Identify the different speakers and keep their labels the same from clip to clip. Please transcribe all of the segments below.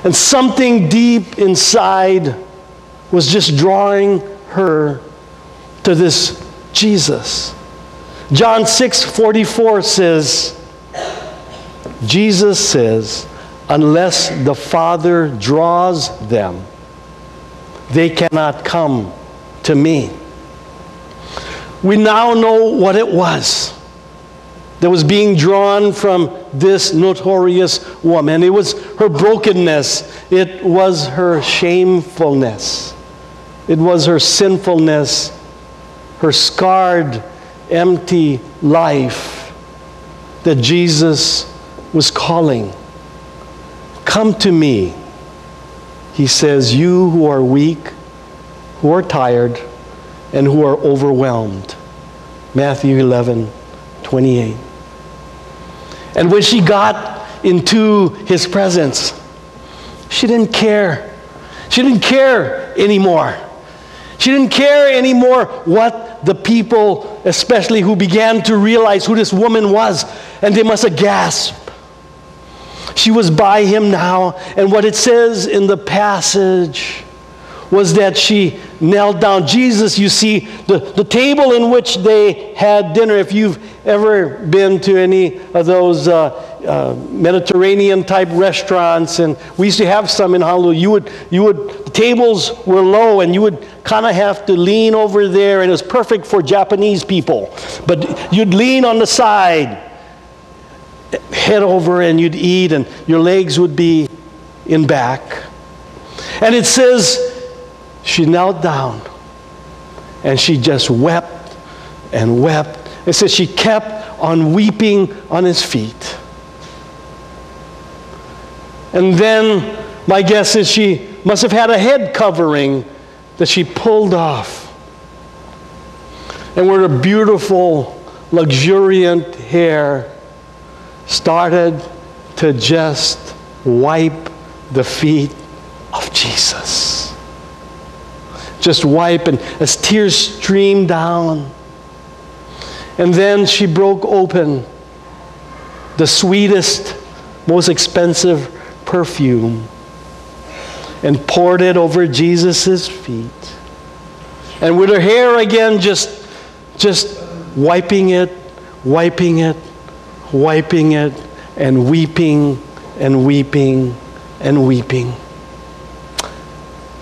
Speaker 1: And something deep inside was just drawing her to this Jesus. John 6:44 says, Jesus says, unless the Father draws them, they cannot come to me. We now know what it was that was being drawn from this notorious woman. It was her brokenness. It was her shamefulness. It was her sinfulness, her scarred, empty life that Jesus was calling. Come to me, he says, you who are weak, who are tired, and who are overwhelmed. Matthew 11:28. And when she got into his presence, she didn't care. She didn't care anymore. She didn't care anymore what the people, especially who began to realize who this woman was, and they must have gasped. She was by him now, and what it says in the passage was that she knelt down. Jesus, you see, the table in which they had dinner, if you've ever been to any of those Mediterranean-type restaurants, and we used to have some in Honolulu, the tables were low, and you would kind of have to lean over there, and it was perfect for Japanese people. But you'd lean on the side, head over, and you'd eat, and your legs would be in back. And it says, she knelt down and she just wept and wept. It says she kept on weeping on his feet. And then my guess is she must have had a head covering that she pulled off. And where the beautiful, luxuriant hair started to just wipe the feet of Jesus. Just wipe, and as tears streamed down. And then she broke open the sweetest, most expensive perfume and poured it over Jesus' feet. And with her hair again, just wiping it, and weeping and weeping and weeping.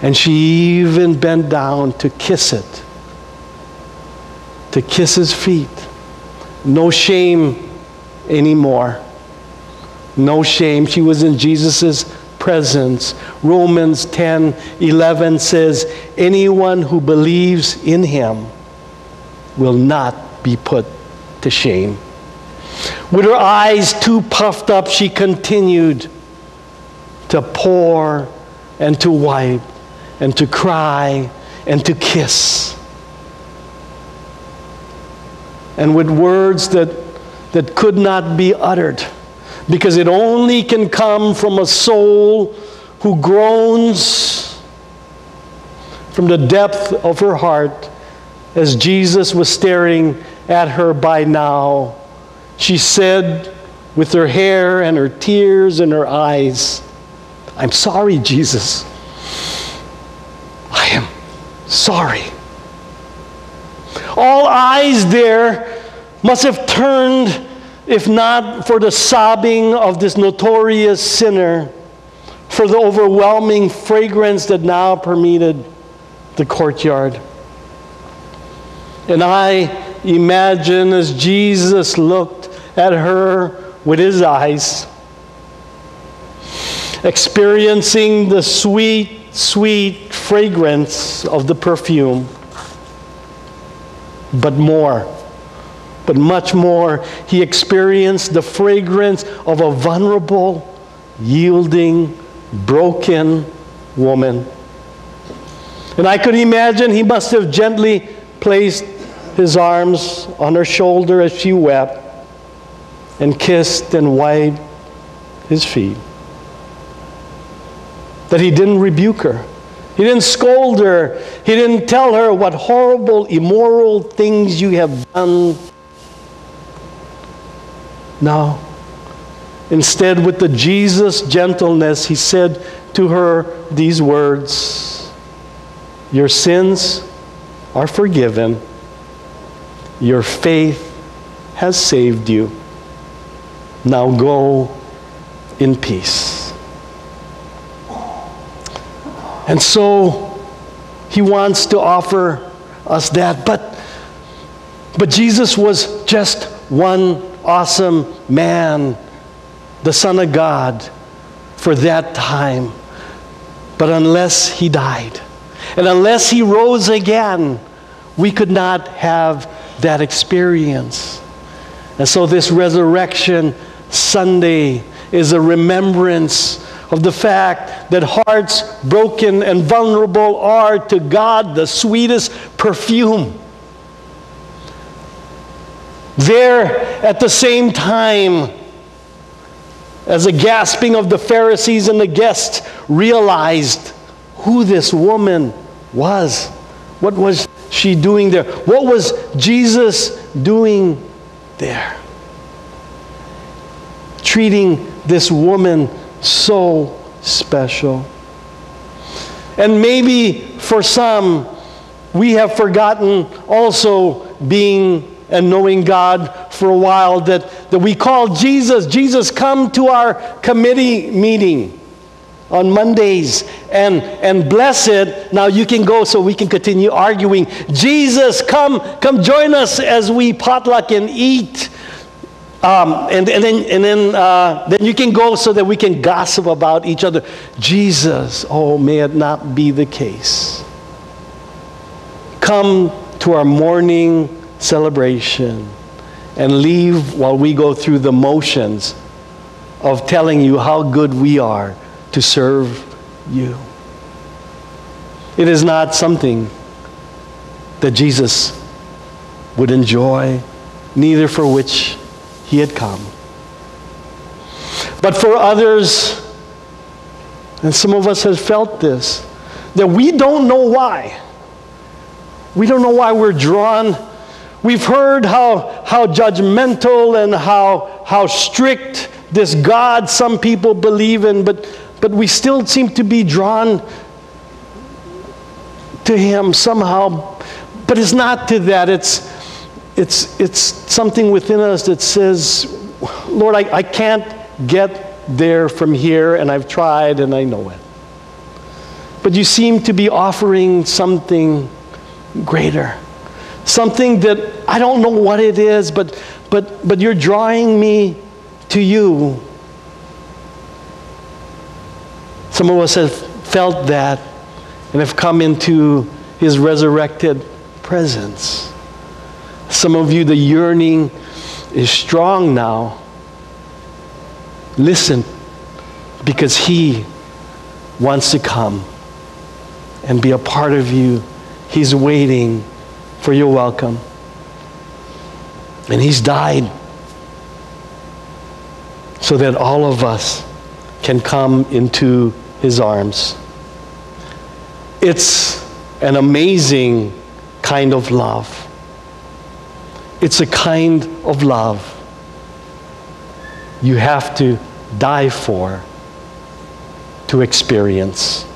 Speaker 1: And she even bent down to kiss it, to kiss his feet. No shame anymore. No shame. She was in Jesus' presence. Romans 10:11 says, anyone who believes in him will not be put to shame. With her eyes too puffed up, she continued to pour and to wipe and to cry and to kiss. And with words that could not be uttered, because it only can come from a soul who groans from the depth of her heart, as Jesus was staring at her by now. She said, with her hair and her tears in her eyes, I'm sorry, Jesus. I am sorry. All eyes there must have turned, if not for the sobbing of this notorious sinner, for the overwhelming fragrance that now permeated the courtyard. And I imagine as Jesus looked at her with his eyes, experiencing the sweet, sweet fragrance of the perfume, but much more, he experienced the fragrance of a vulnerable, yielding, broken woman. And I could imagine he must have gently placed his arms on her shoulder as she wept and kissed and wiped his feet. That he didn't rebuke her. He didn't scold her. He didn't tell her what horrible, immoral things you have done. No. Instead, with the Jesus gentleness, he said to her these words, "Your sins are forgiven. Your faith has saved you. Now go in peace." And so he wants to offer us that. But Jesus was just one awesome man, the Son of God, for that time. But unless he died, and unless he rose again, we could not have that experience. And so this Resurrection Sunday is a remembrance of the fact that hearts broken and vulnerable are to God the sweetest perfume. There, at the same time, as the gasping of the Pharisees and the guests realized who this woman was, what was she doing there? What was Jesus doing there? Treating this woman so special. And maybe for some, we have forgotten also being and knowing God for a while, that we call Jesus. Jesus, come to our committee meeting on Mondays and bless it. Now you can go so we can continue arguing. Jesus, come join us as we potluck and eat. And then you can go so that we can gossip about each other. Jesus, oh, may it not be the case. Come to our morning celebration and leave while we go through the motions of telling you how good we are to serve you. It is not something that Jesus would enjoy, neither for which he had come. But for others, and some of us have felt this, that we don't know why. We don't know why we're drawn. We've heard how judgmental and how strict this God some people believe in, but we still seem to be drawn to him somehow. But it's not to that. It's something within us that says, Lord, I can't get there from here, and I've tried and I know it. But you seem to be offering something greater. Something that I don't know what it is, but you're drawing me to you. Some of us have felt that and have come into his resurrected presence. Some of you, the yearning is strong now. Listen, because he wants to come and be a part of you. He's waiting for your welcome. And he's died so that all of us can come into his arms. It's an amazing kind of love. It's a kind of love you have to die for to experience.